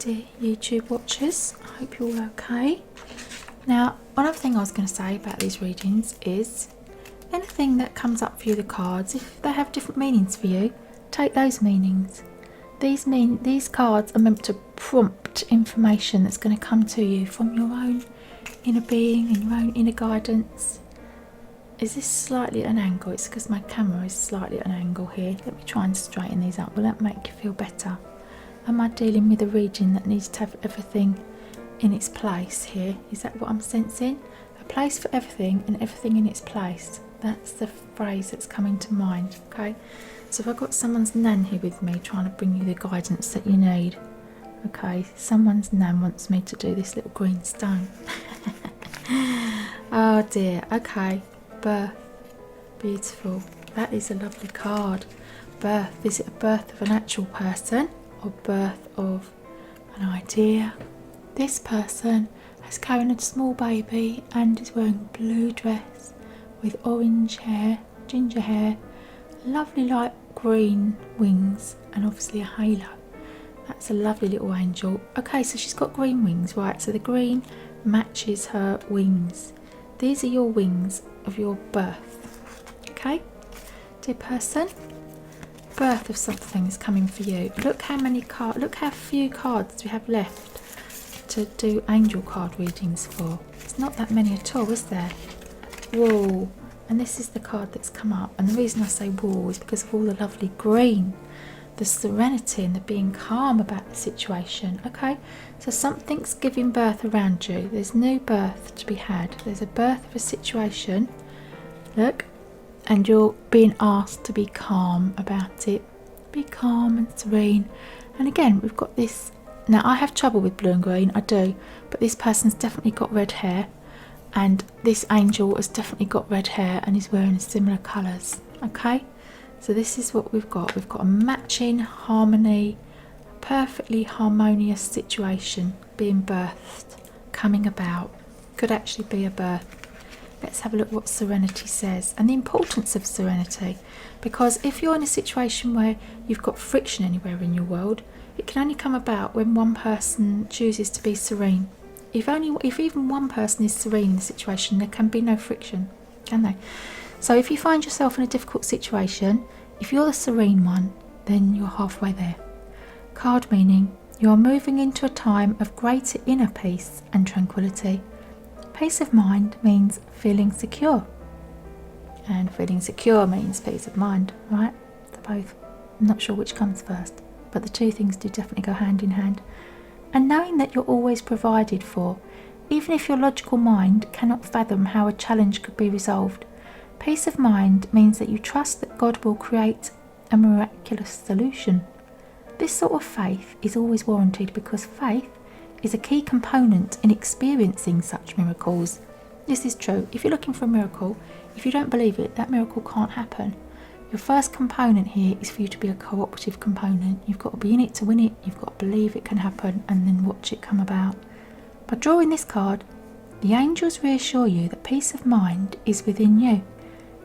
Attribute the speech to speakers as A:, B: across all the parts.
A: dear YouTube watchers. I hope you're all okay. Now, one other thing I was going to say about these readings is anything that comes up for you, the cards, if they have different meanings for you, take those meanings. These cards are meant to prompt information that's going to come to you from your own inner being and your own inner guidance. Is this slightly at an angle? It's because my camera is slightly at an angle here. Let me try and straighten these up. Will that make you feel better? Am I dealing with a reading that needs to have everything in its place here? Is that what I'm sensing? A place for everything and everything in its place. That's the phrase that's coming to mind, okay? So if I've got someone's nan here with me trying to bring you the guidance that you need. Okay, someone's nan wants me to do this little green stone. Oh dear, okay. Birth. Beautiful. That is a lovely card. Birth. Is it a birth of an actual person or birth of an idea? This person has carried a small baby and is wearing a blue dress with orange hair, ginger hair, lovely light green wings, and obviously a halo. That's a lovely little angel. Okay, so she's got green wings, right? So the green matches her wings. These are your wings of your birth. Okay, dear person, birth of something is coming for you. Look how many cards, look how few cards we have left to do angel card readings for. It's not that many at all, is there? Whoa. And this is the card that's come up, and the reason I say whoa is because of all the lovely green, the serenity and the being calm about the situation. Okay, so something's giving birth around you. There's new birth to be had. There's a birth of a situation, look, and you're being asked to be calm about it. Be calm and serene. And again, we've got this. Now, I have trouble with blue and green, I do, but this person's definitely got red hair. And this angel has definitely got red hair and is wearing similar colours. Okay, so this is what we've got. We've got a matching harmony, a perfectly harmonious situation being birthed, coming about. Could actually be a birth. Let's have a look what Serenity says and the importance of serenity. Because if you're in a situation where you've got friction anywhere in your world, it can only come about when one person chooses to be serene. If even one person is serene in the situation, there can be no friction, can they? So if you find yourself in a difficult situation, if you're the serene one, then you're halfway there. Card meaning, you are moving into a time of greater inner peace and tranquility. Peace of mind means feeling secure. And feeling secure means peace of mind, right? They're both. I'm not sure which comes first, but the two things do definitely go hand in hand. And knowing that you're always provided for, even if your logical mind cannot fathom how a challenge could be resolved. Peace of mind means that you trust that God will create a miraculous solution. This sort of faith is always warranted because faith is a key component in experiencing such miracles. This is true. If you're looking for a miracle, if you don't believe it, that miracle can't happen. Your first component here is for you to be a cooperative component. You've got to be in it to win it. You've got to believe it can happen and then watch it come about. By drawing this card, the angels reassure you that peace of mind is within you.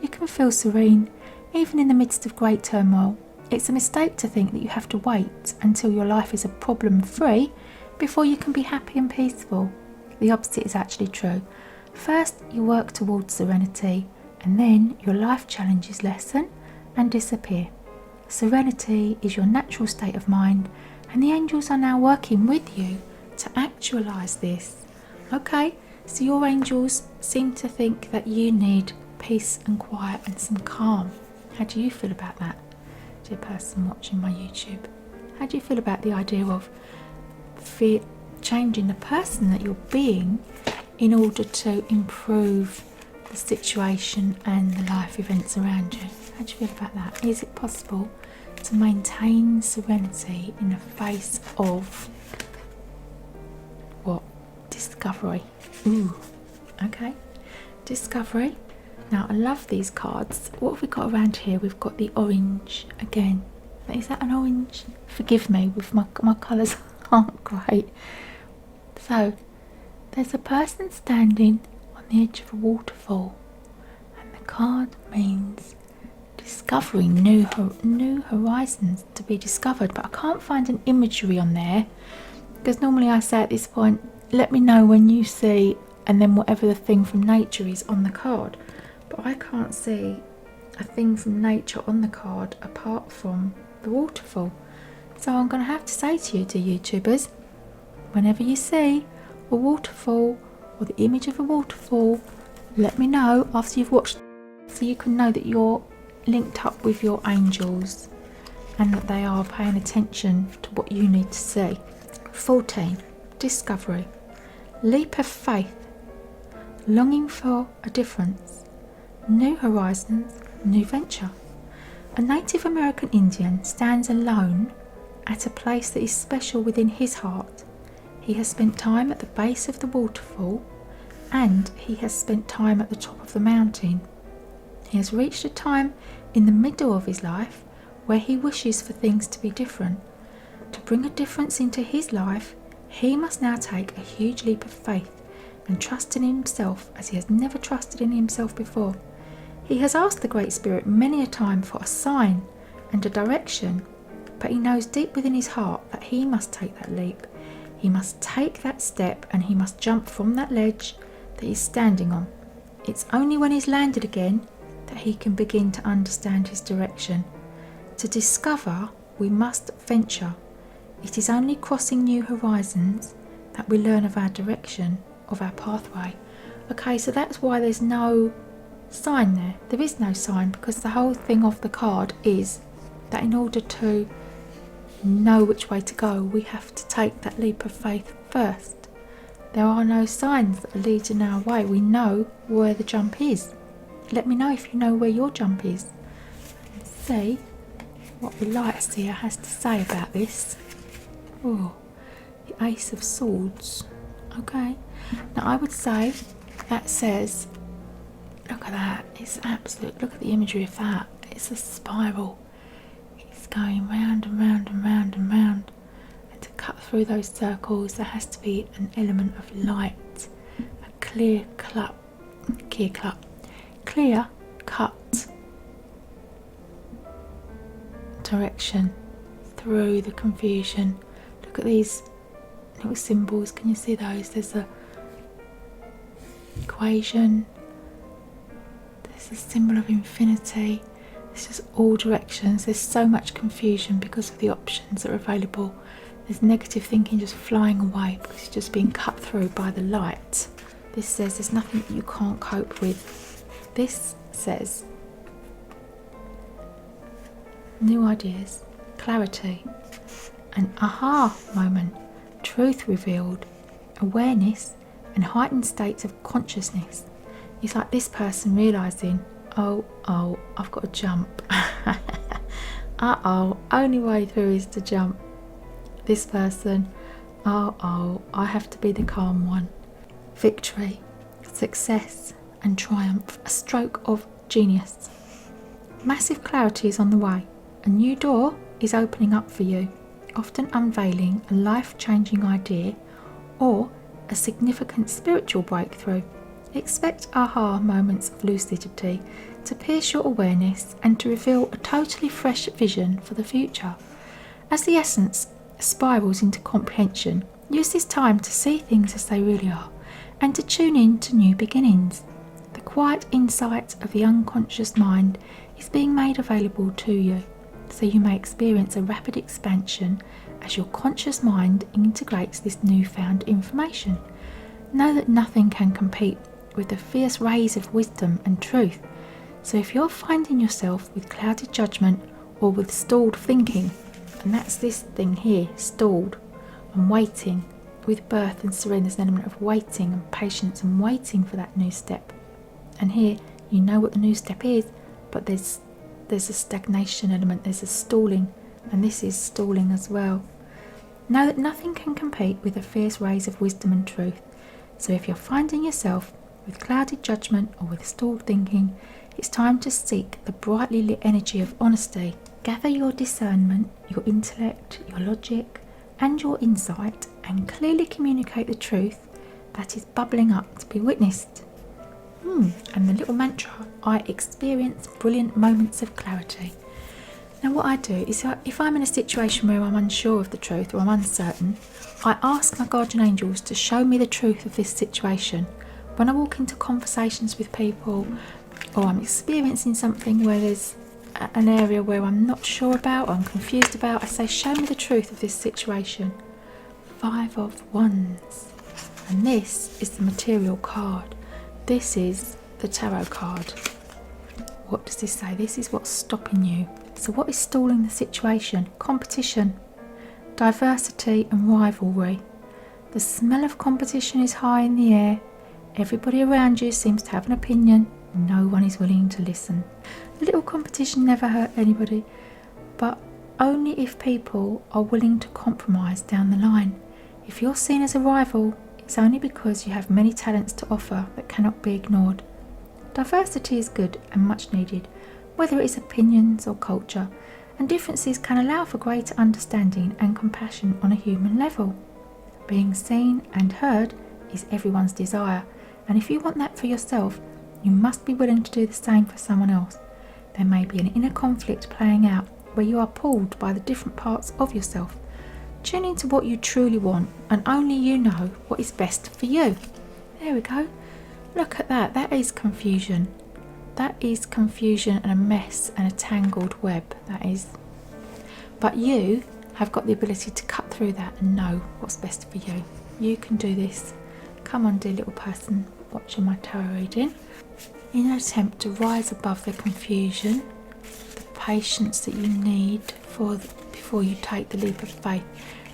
A: You can feel serene, even in the midst of great turmoil. It's a mistake to think that you have to wait until your life is a problem-free before you can be happy and peaceful. The opposite is actually true. First, you work towards serenity, and then your life challenges lessen and disappear. Serenity is your natural state of mind, and the angels are now working with you to actualize this. Okay, so your angels seem to think that you need peace and quiet and some calm. How do you feel about that, dear person watching my YouTube? How do you feel about the idea of changing the person that you're being in order to improve the situation and the life events around you? How do you feel about that? Is it possible to maintain serenity in the face of what? Discovery. Ooh, okay. Discovery. Now, I love these cards. What have we got around here? We've got the orange again. Is that an orange? Forgive me, with my colours aren't great. So, there's a person standing on the edge of a waterfall, and the card means discovering new horizons to be discovered, but I can't find an imagery on there Because normally I say at this point, let me know when you see, and then whatever the thing from nature is on the card. But I can't see a thing from nature on the card apart from the waterfall. So I'm going to have to say to you, dear YouTubers, whenever you see a waterfall or the image of a waterfall, let me know after you've watched, so you can know that you're linked up with your angels and that they are paying attention to what you need to see. 14. Discovery. Leap of faith. Longing for a difference. New horizons, new venture. A Native American Indian stands alone at a place that is special within his heart. He has spent time at the base of the waterfall, and he has spent time at the top of the mountain. He has reached a time in the middle of his life where he wishes for things to be different. To bring a difference into his life, he must now take a huge leap of faith and trust in himself as he has never trusted in himself before. He has asked the Great Spirit many a time for a sign and a direction, but he knows deep within his heart that he must take that leap. He must take that step, and he must jump from that ledge that he's standing on. It's only when he's landed again that he can begin to understand his direction. To discover, we must venture. It is only crossing new horizons that we learn of our direction, of our pathway. Okay, so that's why there's no sign there. There is no sign, because the whole thing of the card is that in order to know which way to go, we have to take that leap of faith first. There are no signs that are leading our way. We know where the jump is. Let me know if you know where your jump is. Let's see what the Light Seer has to say about this. Oh, the Ace of Swords. Okay, now I would say that says, look at that, it's absolute, look at the imagery of that. It's a spiral. It's going round and round and round and round. And to cut through those circles, there has to be an element of light, a clear cut direction through the confusion. Look at these little symbols, can you see those? There's a equation, there's a symbol of infinity. It's just all directions. There's so much confusion because of the options that are available. There's negative thinking just flying away because it's just being cut through by the light. This says there's nothing that you can't cope with. This says new ideas, clarity, an aha moment, truth revealed, awareness, and heightened states of consciousness. It's like this person realising, oh, I've got to jump. Only way through is to jump. This person, I have to be the calm one. Victory, success, and triumph, a stroke of genius. Massive clarity is on the way. A new door is opening up for you, often unveiling a life-changing idea or a significant spiritual breakthrough. Expect aha moments of lucidity to pierce your awareness and to reveal a totally fresh vision for the future. As the essence spirals into comprehension, use this time to see things as they really are and to tune in to new beginnings. The quiet insight of the unconscious mind is being made available to you, so you may experience a rapid expansion as your conscious mind integrates this newfound information. Know that nothing can compete with the fierce rays of wisdom and truth. So if you're finding yourself with clouded judgment or with stalled thinking, and that's this thing here, stalled and waiting, with birth and serenity there's an element of waiting and patience and waiting for that new step. And here you know what the new step is, but there's a stagnation element, there's a stalling, and this is stalling as well. Know that nothing can compete with the fierce rays of wisdom and truth. So if you're finding yourself with clouded judgment or with stalled thinking, it's time to seek the brightly lit energy of honesty. Gather your discernment, your intellect, your logic, and your insight, and clearly communicate the truth that is bubbling up to be witnessed. And the little mantra, I experience brilliant moments of clarity. Now what I do is, if I'm in a situation where I'm unsure of the truth or I'm uncertain, I ask my guardian angels to show me the truth of this situation. When I walk into conversations with people, or I'm experiencing something where there's an area where I'm not sure about, or I'm confused about, I say, show me the truth of this situation. 5 of Wands. And this is the material card. This is the tarot card. What does this say? This is what's stopping you. So what is stalling the situation? Competition, diversity and rivalry. The smell of competition is high in the air. Everybody around you seems to have an opinion. No one is willing to listen. A little competition never hurt anybody, but only if people are willing to compromise down the line. If you're seen as a rival, it's only because you have many talents to offer that cannot be ignored. Diversity is good and much needed, whether it is opinions or culture, and differences can allow for greater understanding and compassion on a human level. Being seen and heard is everyone's desire, and if you want that for yourself, you must be willing to do the same for someone else. There may be an inner conflict playing out where you are pulled by the different parts of yourself. Tune into what you truly want, and only you know what is best for you. There we go. Look at that. That is confusion. That is confusion and a mess and a tangled web. That is. But you have got the ability to cut through that and know what's best for you. You can do this. Come on, dear little person watching my tarot reading. In an attempt to rise above the confusion, the patience that you need before you take the leap of faith.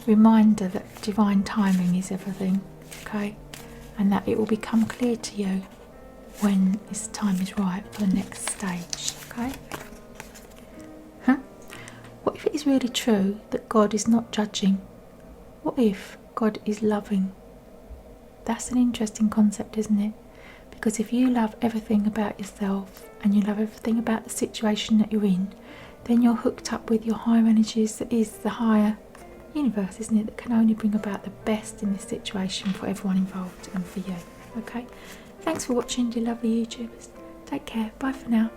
A: Reminder that divine timing is everything, okay? And that it will become clear to you when this time is right for the next stage, okay? What if it is really true that God is not judging? What if God is loving? That's an interesting concept, isn't it? Because if you love everything about yourself and you love everything about the situation that you're in, then you're hooked up with your higher energies, that is the higher universe, isn't it, that can only bring about the best in this situation for everyone involved and for you. Okay, thanks for watching, dear lovely YouTubers. Take care. Bye for now.